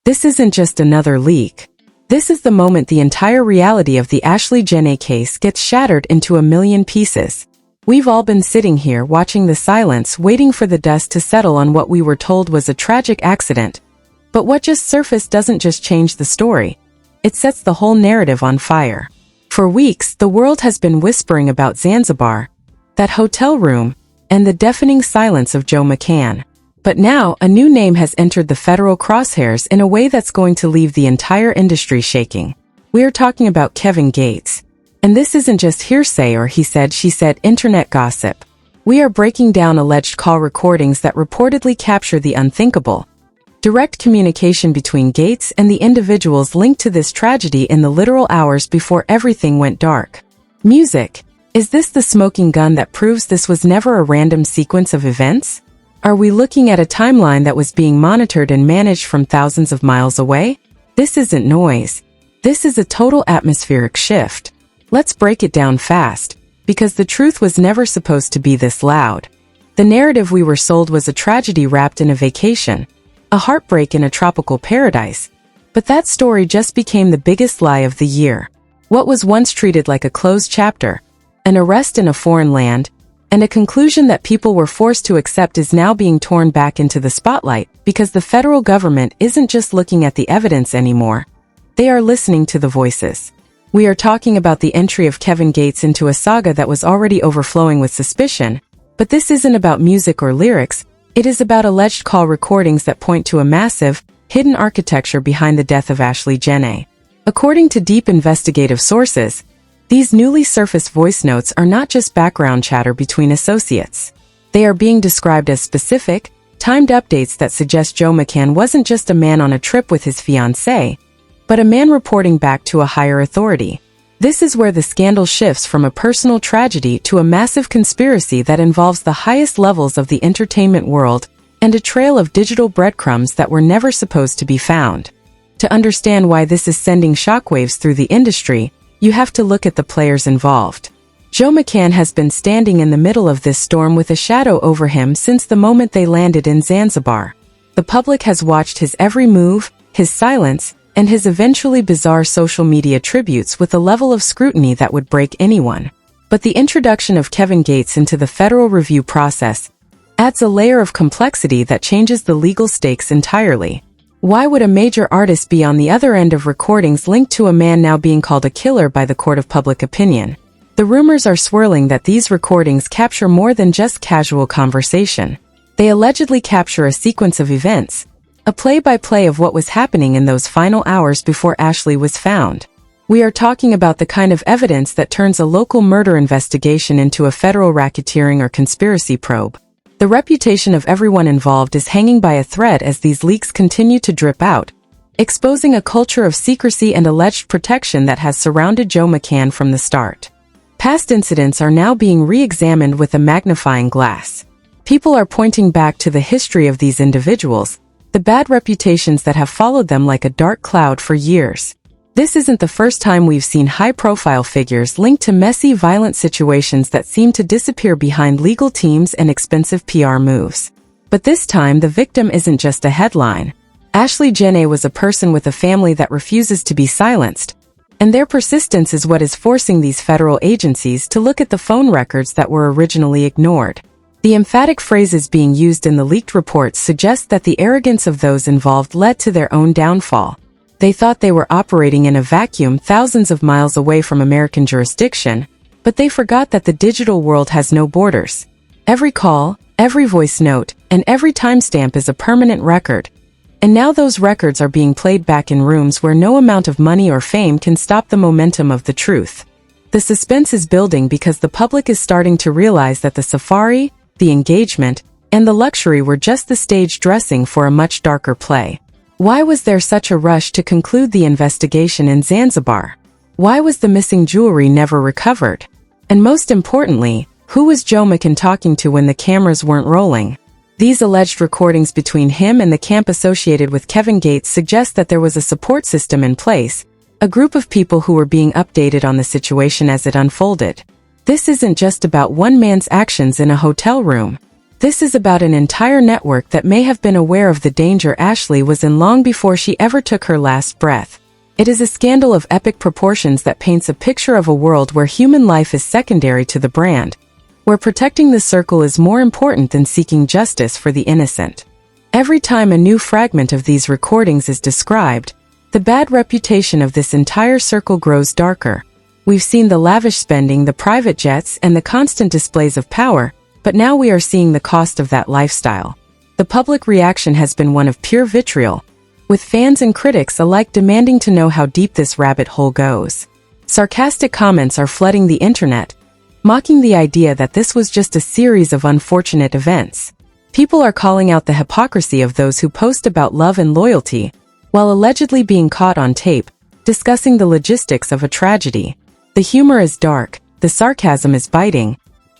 This isn't just another leak. This is the moment the entire reality of the Ashlee Jenae case gets shattered into a million pieces. We've all been sitting here watching the silence, waiting for the dust to settle on what we were told was a tragic accident. But what just surfaced doesn't just change the story. It sets the whole narrative on fire. For weeks, the world has been whispering about Zanzibar, that hotel room, and the deafening silence of Joe McCann. But now, a new name has entered the federal crosshairs in a way that's going to leave the entire industry shaking. We are talking about Kevin Gates. And this isn't just hearsay or he said, she said internet gossip. We are breaking down alleged call recordings that reportedly capture the unthinkable. Direct communication between Gates and the individuals linked to this tragedy in the literal hours before everything went dark. Music. Is this the smoking gun that proves this was never a random sequence of events? Are we looking at a timeline that was being monitored and managed from thousands of miles away? This isn't noise. This is a total atmospheric shift. Let's break it down fast, because the truth was never supposed to be this loud. The narrative we were sold was a tragedy wrapped in a vacation, a heartbreak in a tropical paradise. But that story just became the biggest lie of the year. What was once treated like a closed chapter, an arrest in a foreign land, and a conclusion that people were forced to accept is now being torn back into the spotlight because the federal government isn't just looking at the evidence anymore. They are listening to the voices. We are talking about the entry of Kevin Gates into a saga that was already overflowing with suspicion, but this isn't about music or lyrics. It is about alleged call recordings that point to a massive, hidden architecture behind the death of Ashlee Jenae. According to deep investigative sources, these newly surfaced voice notes are not just background chatter between associates. They are being described as specific, timed updates that suggest Joe McCann wasn't just a man on a trip with his fiancée, but a man reporting back to a higher authority. This is where the scandal shifts from a personal tragedy to a massive conspiracy that involves the highest levels of the entertainment world and a trail of digital breadcrumbs that were never supposed to be found. To understand why this is sending shockwaves through the industry, you have to look at the players involved. Joe McCann has been standing in the middle of this storm with a shadow over him since the moment they landed in Zanzibar. The public has watched his every move, his silence, and his eventually bizarre social media tributes with a level of scrutiny that would break anyone. But the introduction of Kevin Gates into the federal review process adds a layer of complexity that changes the legal stakes entirely. Why would a major artist be on the other end of recordings linked to a man now being called a killer by the court of public opinion? The rumors are swirling that these recordings capture more than just casual conversation. They allegedly capture a sequence of events, a play-by-play of what was happening in those final hours before Ashlee was found. We are talking about the kind of evidence that turns a local murder investigation into a federal racketeering or conspiracy probe. The reputation of everyone involved is hanging by a thread as these leaks continue to drip out, exposing a culture of secrecy and alleged protection that has surrounded Joe McCann from the start. Past incidents are now being re-examined with a magnifying glass. People are pointing back to the history of these individuals, the bad reputations that have followed them like a dark cloud for years. This isn't the first time we've seen high-profile figures linked to messy, violent situations that seem to disappear behind legal teams and expensive PR moves. But this time, the victim isn't just a headline. Ashlee Jenae was a person with a family that refuses to be silenced, and their persistence is what is forcing these federal agencies to look at the phone records that were originally ignored. The emphatic phrases being used in the leaked reports suggest that the arrogance of those involved led to their own downfall. They thought they were operating in a vacuum thousands of miles away from American jurisdiction, but they forgot that the digital world has no borders. Every call, every voice note, and every timestamp is a permanent record. And now those records are being played back in rooms where no amount of money or fame can stop the momentum of the truth. The suspense is building because the public is starting to realize that the safari, the engagement, and the luxury were just the stage dressing for a much darker play. Why was there such a rush to conclude the investigation in Zanzibar? Why was the missing jewelry never recovered? And most importantly, who was Joe McCann talking to when the cameras weren't rolling? These alleged recordings between him and the camp associated with Kevin Gates suggest that there was a support system in place, a group of people who were being updated on the situation as it unfolded. This isn't just about one man's actions in a hotel room. This is about an entire network that may have been aware of the danger Ashlee was in long before she ever took her last breath. It is a scandal of epic proportions that paints a picture of a world where human life is secondary to the brand, where protecting the circle is more important than seeking justice for the innocent. Every time a new fragment of these recordings is described, the bad reputation of this entire circle grows darker. We've seen the lavish spending, the private jets, and the constant displays of power, but now we are seeing the cost of that lifestyle. The public reaction has been one of pure vitriol, with fans and critics alike demanding to know how deep this rabbit hole goes. Sarcastic comments are flooding the internet, mocking the idea that this was just a series of unfortunate events. People are calling out the hypocrisy of those who post about love and loyalty, while allegedly being caught on tape, discussing the logistics of a tragedy. The humor is dark, the sarcasm is biting,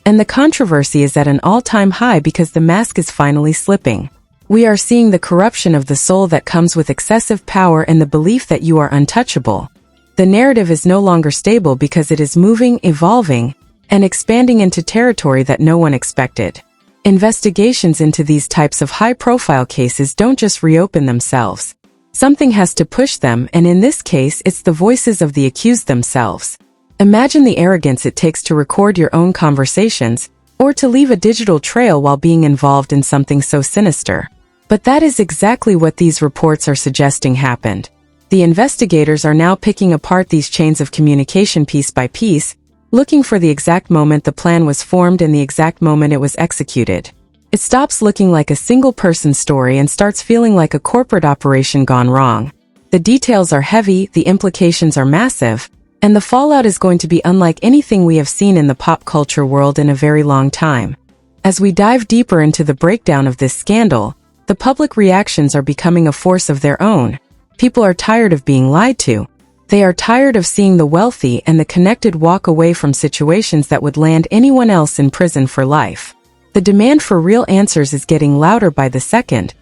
and the controversy is at an all-time high because the mask is finally slipping. We are seeing the corruption of the soul that comes with excessive power and the belief that you are untouchable. The narrative is no longer stable because it is moving, evolving, and expanding into territory that no one expected. Investigations into these types of high-profile cases don't just reopen themselves. Something has to push them, and in this case, it's the voices of the accused themselves. Imagine the arrogance it takes to record your own conversations, or to leave a digital trail while being involved in something so sinister. But that is exactly what these reports are suggesting happened. The investigators are now picking apart these chains of communication piece by piece, looking for the exact moment the plan was formed and the exact moment it was executed. It stops looking like a single-person story and starts feeling like a corporate operation gone wrong. The details are heavy, the implications are massive, and the fallout is going to be unlike anything we have seen in the pop culture world in a very long time. As we dive deeper into the breakdown of this scandal, the public reactions are becoming a force of their own. People are tired of being lied to. They are tired of seeing the wealthy and the connected walk away from situations that would land anyone else in prison for life. The demand for real answers is getting louder by the second,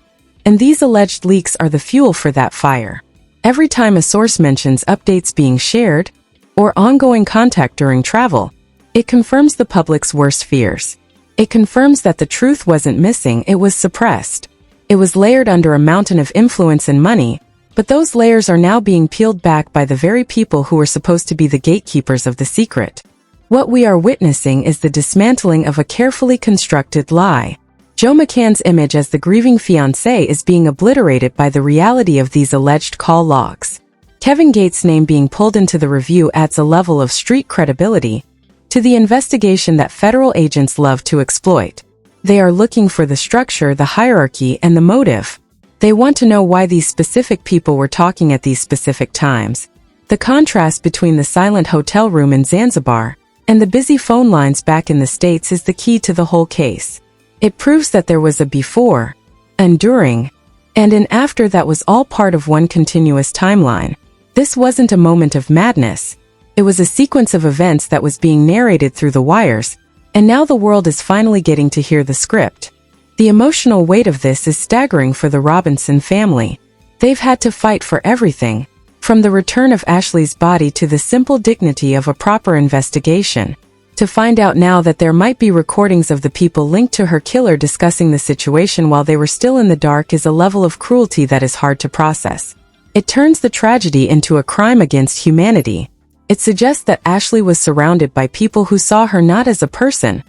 and these alleged leaks are the fuel for that fire. Every time a source mentions updates being shared, or ongoing contact during travel, it confirms the public's worst fears. It confirms that the truth wasn't missing, it was suppressed. It was layered under a mountain of influence and money, but those layers are now being peeled back by the very people who were supposed to be the gatekeepers of the secret. What we are witnessing is the dismantling of a carefully constructed lie. Joe McCann's image as the grieving fiancé is being obliterated by the reality of these alleged call logs. Kevin Gates' name being pulled into the review adds a level of street credibility to the investigation that federal agents love to exploit. They are looking for the structure, the hierarchy, and the motive. They want to know why these specific people were talking at these specific times. The contrast between the silent hotel room in Zanzibar and the busy phone lines back in the States is the key to the whole case. It proves that there was a before, and during, and an after that was all part of one continuous timeline. This wasn't a moment of madness. It was a sequence of events that was being narrated through the wires, and now the world is finally getting to hear the script. The emotional weight of this is staggering for the Robinson family. They've had to fight for everything, from the return of Ashlee's body to the simple dignity of a proper investigation. To find out now that there might be recordings of the people linked to her killer discussing the situation while they were still in the dark is a level of cruelty that is hard to process. It turns the tragedy into a crime against humanity. It suggests that Ashlee was surrounded by people who saw her not as a person,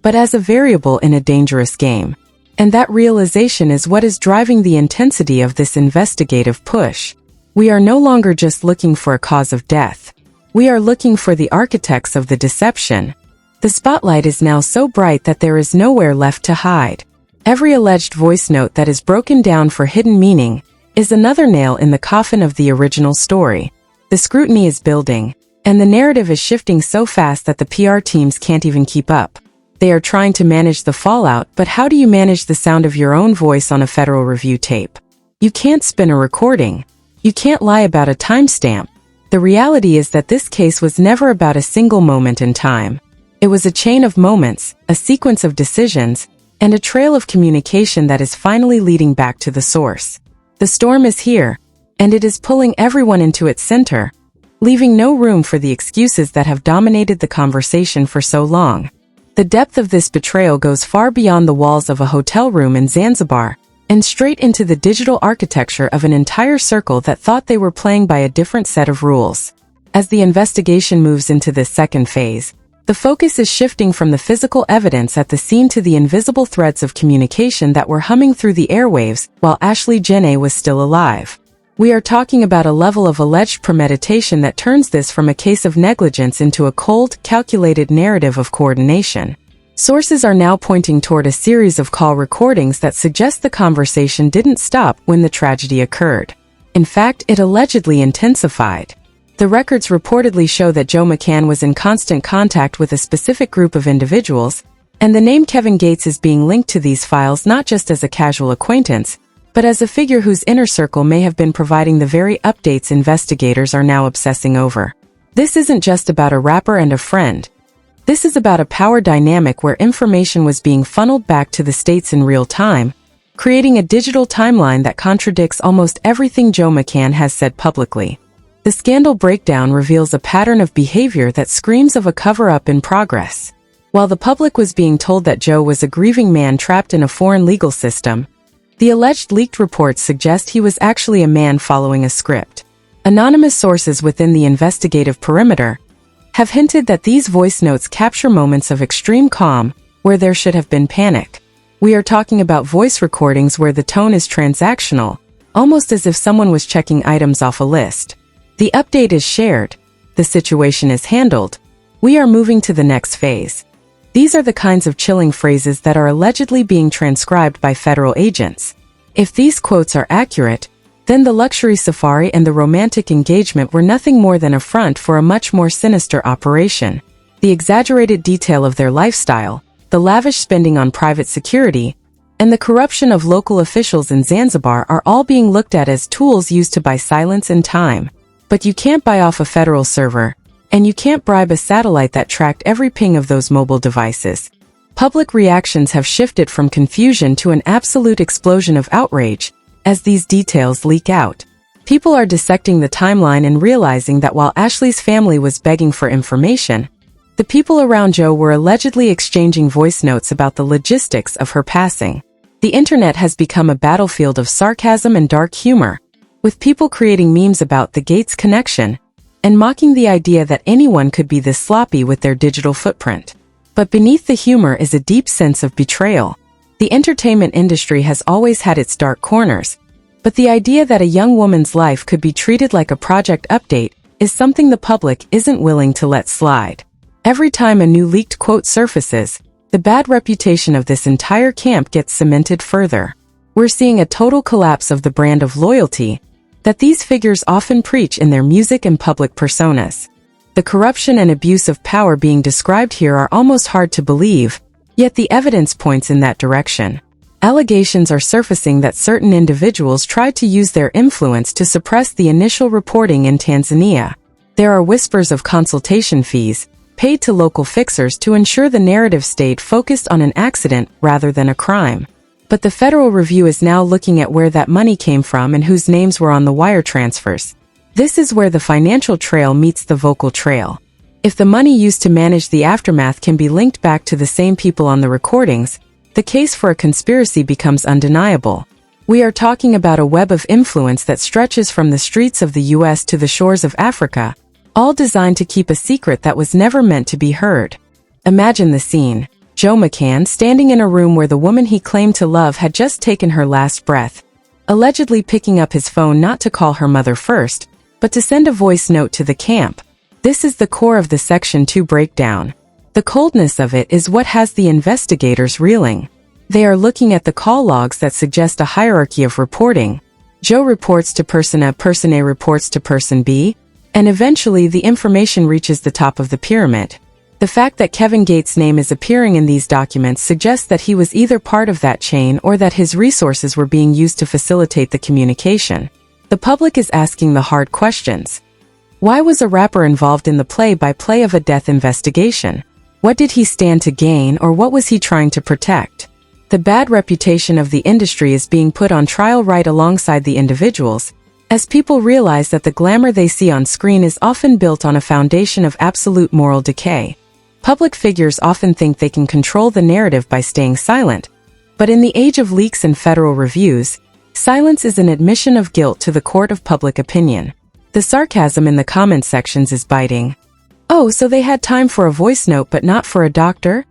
but as a variable in a dangerous game. And that realization is what is driving the intensity of this investigative push. We are no longer just looking for a cause of death. We are looking for the architects of the deception. The spotlight is now so bright that there is nowhere left to hide. Every alleged voice note that is broken down for hidden meaning is another nail in the coffin of the original story. The scrutiny is building, and the narrative is shifting so fast that the PR teams can't even keep up. They are trying to manage the fallout, but how do you manage the sound of your own voice on a federal review tape? You can't spin a recording. You can't lie about a timestamp. The reality is that this case was never about a single moment in time. It was a chain of moments, a sequence of decisions, and a trail of communication that is finally leading back to the source. The storm is here, and it is pulling everyone into its center, leaving no room for the excuses that have dominated the conversation for so long. The depth of this betrayal goes far beyond the walls of a hotel room in Zanzibar, and straight into the digital architecture of an entire circle that thought they were playing by a different set of rules. As the investigation moves into this second phase, the focus is shifting from the physical evidence at the scene to the invisible threads of communication that were humming through the airwaves while Ashlee Jenae was still alive. We are talking about a level of alleged premeditation that turns this from a case of negligence into a cold, calculated narrative of coordination. Sources are now pointing toward a series of call recordings that suggest the conversation didn't stop when the tragedy occurred. In fact, it allegedly intensified. The records reportedly show that Joe McCann was in constant contact with a specific group of individuals, and the name Kevin Gates is being linked to these files not just as a casual acquaintance, but as a figure whose inner circle may have been providing the very updates investigators are now obsessing over. This isn't just about a rapper and a friend. This is about a power dynamic where information was being funneled back to the states in real time, creating a digital timeline that contradicts almost everything Joe McCann has said publicly. The scandal breakdown reveals a pattern of behavior that screams of a cover-up in progress. While the public was being told that Joe was a grieving man trapped in a foreign legal system, the alleged leaked reports suggest he was actually a man following a script. Anonymous sources within the investigative perimeter have hinted that these voice notes capture moments of extreme calm where there should have been panic. We are talking about voice recordings where the tone is transactional, almost as if someone was checking items off a list. The update is shared. The situation is handled. We are moving to the next phase. These are the kinds of chilling phrases that are allegedly being transcribed by federal agents. If these quotes are accurate, then the luxury safari and the romantic engagement were nothing more than a front for a much more sinister operation. The exaggerated detail of their lifestyle, the lavish spending on private security, and the corruption of local officials in Zanzibar are all being looked at as tools used to buy silence and time. But you can't buy off a federal server, and you can't bribe a satellite that tracked every ping of those mobile devices. Public reactions have shifted from confusion to an absolute explosion of outrage as these details leak out. People are dissecting the timeline and realizing that while Ashlee's family was begging for information, the people around Joe were allegedly exchanging voice notes about the logistics of her passing. The internet has become a battlefield of sarcasm and dark humor, with people creating memes about the Gates connection and mocking the idea that anyone could be this sloppy with their digital footprint. But beneath the humor is a deep sense of betrayal. The entertainment industry has always had its dark corners, but the idea that a young woman's life could be treated like a project update is something the public isn't willing to let slide. Every time a new leaked quote surfaces, the bad reputation of this entire camp gets cemented further. We're seeing a total collapse of the brand of loyalty that these figures often preach in their music and public personas. The corruption and abuse of power being described here are almost hard to believe, yet the evidence points in that direction. Allegations are surfacing that certain individuals tried to use their influence to suppress the initial reporting in Tanzania. There are whispers of consultation fees paid to local fixers to ensure the narrative stayed focused on an accident rather than a crime. But the federal review is now looking at where that money came from and whose names were on the wire transfers. This is where the financial trail meets the vocal trail. If the money used to manage the aftermath can be linked back to the same people on the recordings, the case for a conspiracy becomes undeniable. We are talking about a web of influence that stretches from the streets of the US to the shores of Africa, all designed to keep a secret that was never meant to be heard. Imagine the scene. Joe McCann standing in a room where the woman he claimed to love had just taken her last breath, allegedly picking up his phone not to call her mother first, but to send a voice note to the camp. This is the core of the Section 2 breakdown. The coldness of it is what has the investigators reeling. They are looking at the call logs that suggest a hierarchy of reporting. Joe reports to person A, person A reports to person B, and eventually the information reaches the top of the pyramid. The fact that Kevin Gates' name is appearing in these documents suggests that he was either part of that chain or that his resources were being used to facilitate the communication. The public is asking the hard questions. Why was a rapper involved in the play-by-play of a death investigation? What did he stand to gain, or what was he trying to protect? The bad reputation of the industry is being put on trial right alongside the individuals, as people realize that the glamour they see on screen is often built on a foundation of absolute moral decay. Public figures often think they can control the narrative by staying silent. But in the age of leaks and federal reviews, silence is an admission of guilt to the court of public opinion. The sarcasm in the comment sections is biting. Oh, so they had time for a voice note but not for a doctor?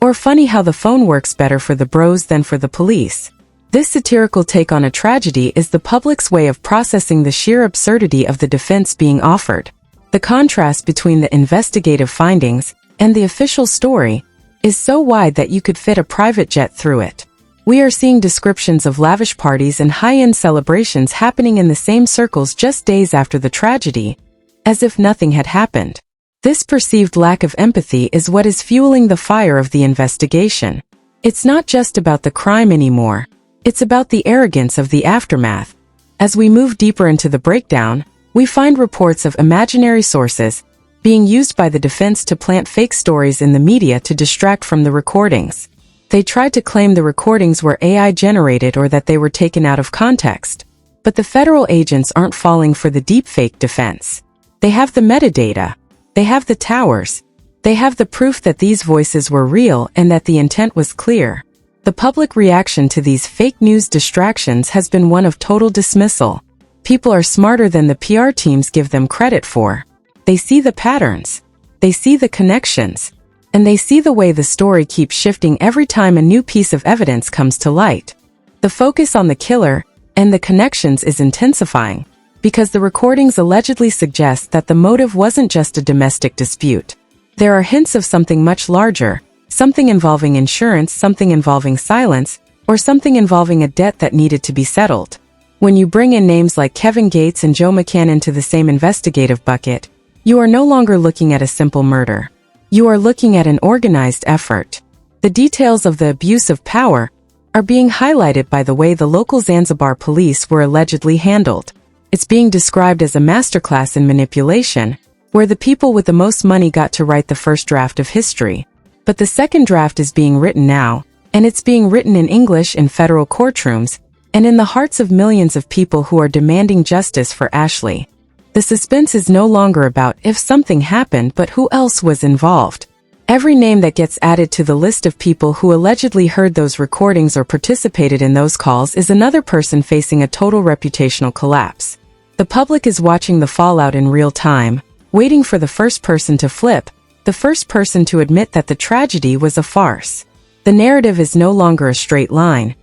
Or funny how the phone works better for the bros than for the police. This satirical take on a tragedy is the public's way of processing the sheer absurdity of the defense being offered. The contrast between the investigative findings and the official story is so wide that you could fit a private jet through it. We are seeing descriptions of lavish parties and high-end celebrations happening in the same circles just days after the tragedy, as if nothing had happened. This perceived lack of empathy is what is fueling the fire of the investigation. It's not just about the crime anymore. It's about the arrogance of the aftermath. As we move deeper into the breakdown, we find reports of imaginary sources being used by the defense to plant fake stories in the media to distract from the recordings. They tried to claim the recordings were AI generated or that they were taken out of context. But the federal agents aren't falling for the deepfake defense. They have the metadata. They have the towers. They have the proof that these voices were real and that the intent was clear. The public reaction to these fake news distractions has been one of total dismissal. People are smarter than the PR teams give them credit for. They see the patterns. They see the connections. And they see the way the story keeps shifting every time a new piece of evidence comes to light. The focus on the killer and the connections is intensifying, because the recordings allegedly suggest that the motive wasn't just a domestic dispute. There are hints of something much larger, something involving insurance, something involving silence, or something involving a debt that needed to be settled. When you bring in names like Kevin Gates and Joe McCann into the same investigative bucket, you are no longer looking at a simple murder. You are looking at an organized effort. The details of the abuse of power are being highlighted by the way the local Zanzibar police were allegedly handled. It's being described as a masterclass in manipulation, where the people with the most money got to write the first draft of history. But the second draft is being written now, and it's being written in English in federal courtrooms, and in the hearts of millions of people who are demanding justice for Ashlee. The suspense is no longer about if something happened but who else was involved. Every name that gets added to the list of people who allegedly heard those recordings or participated in those calls is another person facing a total reputational collapse. The public is watching the fallout in real time, waiting for the first person to flip, the first person to admit that the tragedy was a farce. The narrative is no longer a straight line.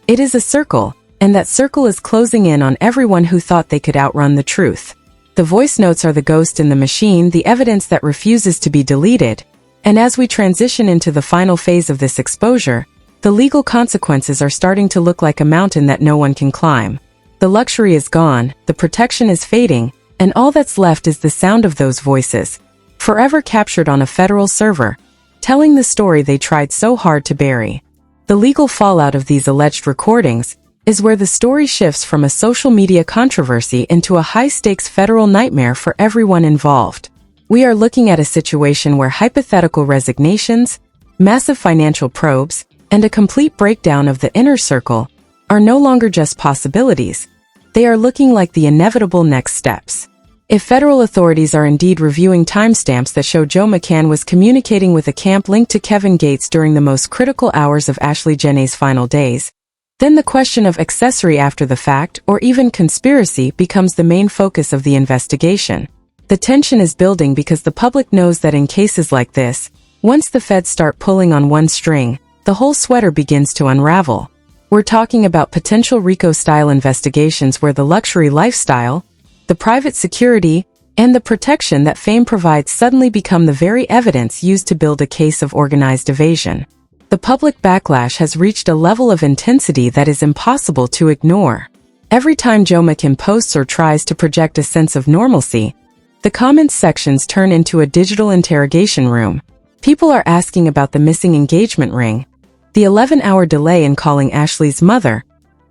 It is a circle, and that circle is closing in on everyone who thought they could outrun the truth. The voice notes are the ghost in the machine, the evidence that refuses to be deleted. And as we transition into the final phase of this exposure, the legal consequences are starting to look like a mountain that no one can climb. The luxury is gone, the protection is fading, and all that's left is the sound of those voices, forever captured on a federal server, telling the story they tried so hard to bury. The legal fallout of these alleged recordings is where the story shifts from a social media controversy into a high-stakes federal nightmare for everyone involved. We are looking at a situation where hypothetical resignations, massive financial probes, and a complete breakdown of the inner circle are no longer just possibilities. They are looking like the inevitable next steps. If federal authorities are indeed reviewing timestamps that show Joe McCann was communicating with a camp linked to Kevin Gates during the most critical hours of Ashlee Jenae's final days, then the question of accessory after the fact or even conspiracy becomes the main focus of the investigation. The tension is building because the public knows that in cases like this, once the feds start pulling on one string, the whole sweater begins to unravel. We're talking about potential RICO-style investigations where the luxury lifestyle, the private security, and the protection that fame provides suddenly become the very evidence used to build a case of organized evasion. The public backlash has reached a level of intensity that is impossible to ignore. Every time Joe McCann posts or tries to project a sense of normalcy, the comments sections turn into a digital interrogation room. People are asking about the missing engagement ring, the 11-hour delay in calling Ashlee's mother,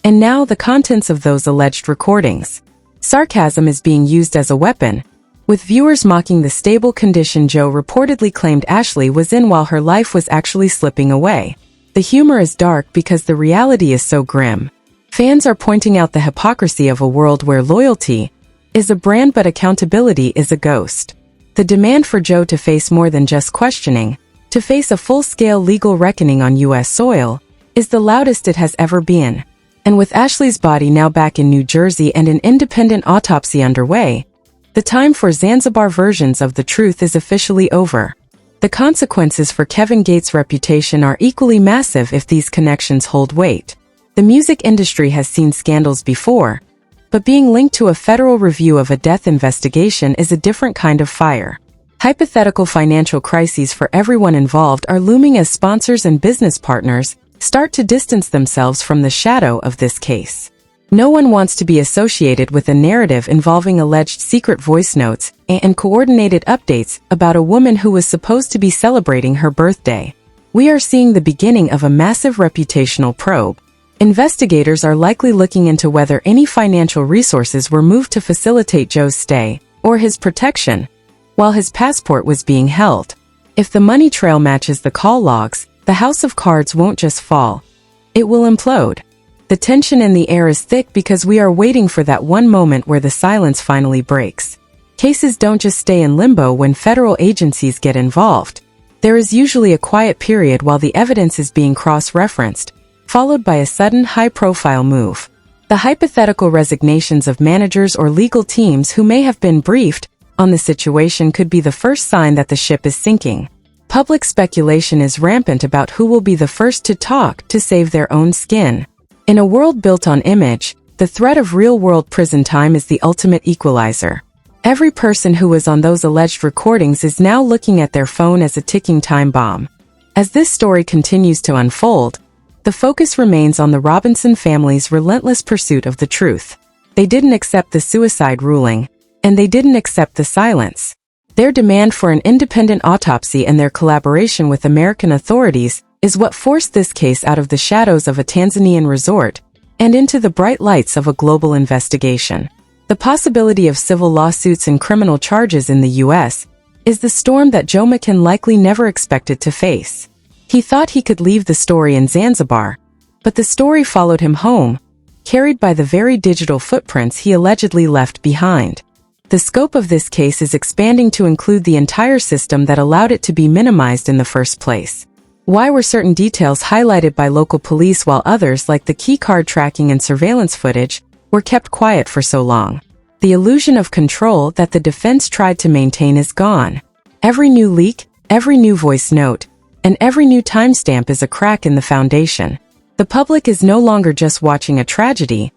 and now the contents of those alleged recordings. Sarcasm is being used as a weapon, with viewers mocking the stable condition Joe reportedly claimed Ashlee was in while her life was actually slipping away. The humor is dark because the reality is so grim. Fans are pointing out the hypocrisy of a world where loyalty is a brand but accountability is a ghost. The demand for Joe to face more than just questioning, to face a full-scale legal reckoning on U.S. soil, is the loudest it has ever been. And with Ashlee's body now back in New Jersey and an independent autopsy underway, the time for Zanzibar versions of the truth is officially over. The consequences for Kevin Gates' reputation are equally massive if these connections hold weight. The music industry has seen scandals before, but being linked to a federal review of a death investigation is a different kind of fire. Hypothetical financial crises for everyone involved are looming as sponsors and business partners start to distance themselves from the shadow of this case. No one wants to be associated with a narrative involving alleged secret voice notes and coordinated updates about a woman who was supposed to be celebrating her birthday. We are seeing the beginning of a massive reputational probe. Investigators are likely looking into whether any financial resources were moved to facilitate Joe's stay or his protection while his passport was being held. If the money trail matches the call logs, the house of cards won't just fall. It will implode. The tension in the air is thick because we are waiting for that one moment where the silence finally breaks. Cases don't just stay in limbo when federal agencies get involved. There is usually a quiet period while the evidence is being cross-referenced, followed by a sudden high-profile move. The hypothetical resignations of managers or legal teams who may have been briefed on the situation could be the first sign that the ship is sinking. Public speculation is rampant about who will be the first to talk to save their own skin. In a world built on image, the threat of real-world prison time is the ultimate equalizer. Every person who was on those alleged recordings is now looking at their phone as a ticking time bomb. As this story continues to unfold, the focus remains on the Robinson family's relentless pursuit of the truth. They didn't accept the suicide ruling, and they didn't accept the silence. Their demand for an independent autopsy and their collaboration with American authorities is what forced this case out of the shadows of a Tanzanian resort and into the bright lights of a global investigation. The possibility of civil lawsuits and criminal charges in the U.S. is the storm that Joe McCann likely never expected to face. He thought he could leave the story in Zanzibar, but the story followed him home, carried by the very digital footprints he allegedly left behind. The scope of this case is expanding to include the entire system that allowed it to be minimized in the first place. Why were certain details highlighted by local police while others, like the keycard tracking and surveillance footage, were kept quiet for so long? The illusion of control that the defense tried to maintain is gone. Every new leak, every new voice note, and every new timestamp is a crack in the foundation. The public is no longer just watching a tragedy.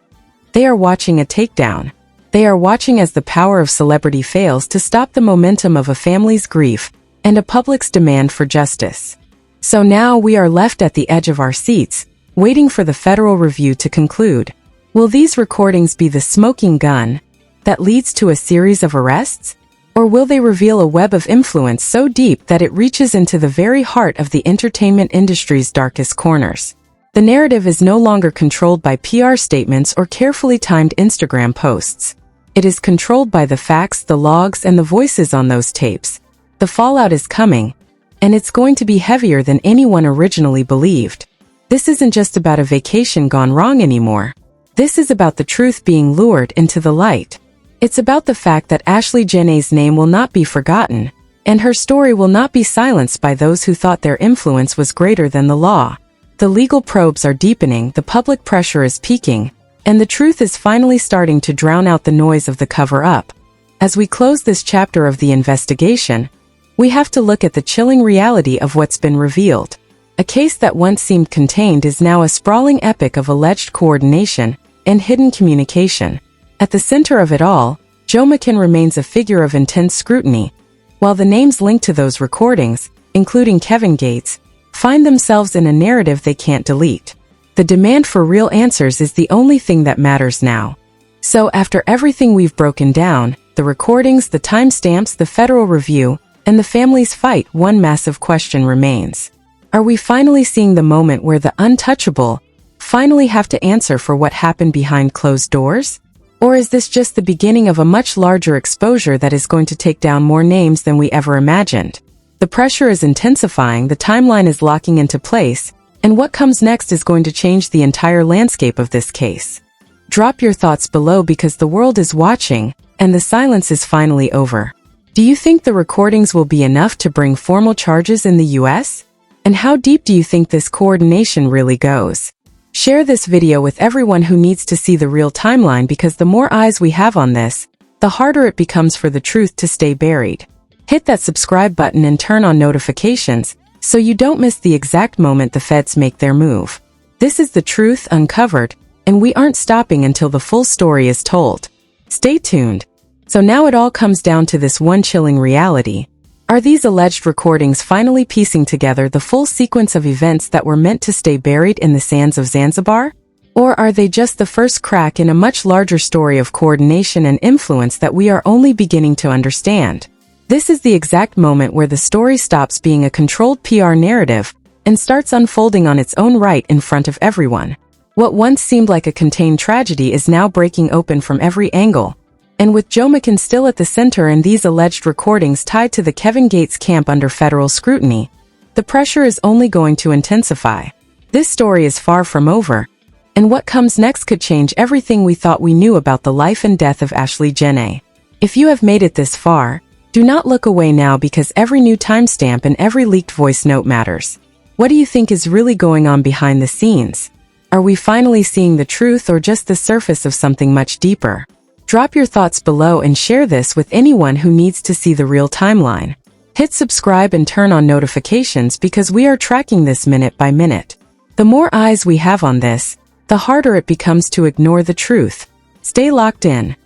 They are watching a takedown. They are watching as the power of celebrity fails to stop the momentum of a family's grief and a public's demand for justice. So now we are left at the edge of our seats, waiting for the federal review to conclude. Will these recordings be the smoking gun that leads to a series of arrests? Or will they reveal a web of influence so deep that it reaches into the very heart of the entertainment industry's darkest corners? The narrative is no longer controlled by PR statements or carefully timed Instagram posts. It is controlled by the facts, the logs, and the voices on those tapes. The fallout is coming, and it's going to be heavier than anyone originally believed. This isn't just about a vacation gone wrong anymore. This is about the truth being lured into the light. It's about the fact that Ashlee Jenae's name will not be forgotten, and her story will not be silenced by those who thought their influence was greater than the law. The legal probes are deepening, the public pressure is peaking, and the truth is finally starting to drown out the noise of the cover-up. As we close this chapter of the investigation, we have to look at the chilling reality of what's been revealed. A case that once seemed contained is now a sprawling epic of alleged coordination and hidden communication. At the center of it all, Joe McCann remains a figure of intense scrutiny, while the names linked to those recordings, including Kevin Gates, find themselves in a narrative they can't delete. The demand for real answers is the only thing that matters now. So after everything we've broken down, the recordings, the timestamps, the federal review, and the family's fight, one massive question remains. Are we finally seeing the moment where the untouchable finally have to answer for what happened behind closed doors? Or is this just the beginning of a much larger exposure that is going to take down more names than we ever imagined? The pressure is intensifying, the timeline is locking into place, and what comes next is going to change the entire landscape of this case. Drop your thoughts below because the world is watching, and the silence is finally over. Do you think the recordings will be enough to bring formal charges in the US? And how deep do you think this coordination really goes? Share this video with everyone who needs to see the real timeline, because the more eyes we have on this, the harder it becomes for the truth to stay buried. Hit that subscribe button and turn on notifications so you don't miss the exact moment the feds make their move. This is the truth uncovered, and we aren't stopping until the full story is told. Stay tuned. So now it all comes down to this one chilling reality. Are these alleged recordings finally piecing together the full sequence of events that were meant to stay buried in the sands of Zanzibar? Or are they just the first crack in a much larger story of coordination and influence that we are only beginning to understand? This is the exact moment where the story stops being a controlled PR narrative and starts unfolding on its own right in front of everyone. What once seemed like a contained tragedy is now breaking open from every angle. And with Joe McCann still at the center and these alleged recordings tied to the Kevin Gates camp under federal scrutiny, the pressure is only going to intensify. This story is far from over, and what comes next could change everything we thought we knew about the life and death of Ashlee Jenae. If you have made it this far, do not look away now, because every new timestamp and every leaked voice note matters. What do you think is really going on behind the scenes? Are we finally seeing the truth, or just the surface of something much deeper? Drop your thoughts below and share this with anyone who needs to see the real timeline. Hit subscribe and turn on notifications, because we are tracking this minute by minute. The more eyes we have on this, the harder it becomes to ignore the truth. Stay locked in.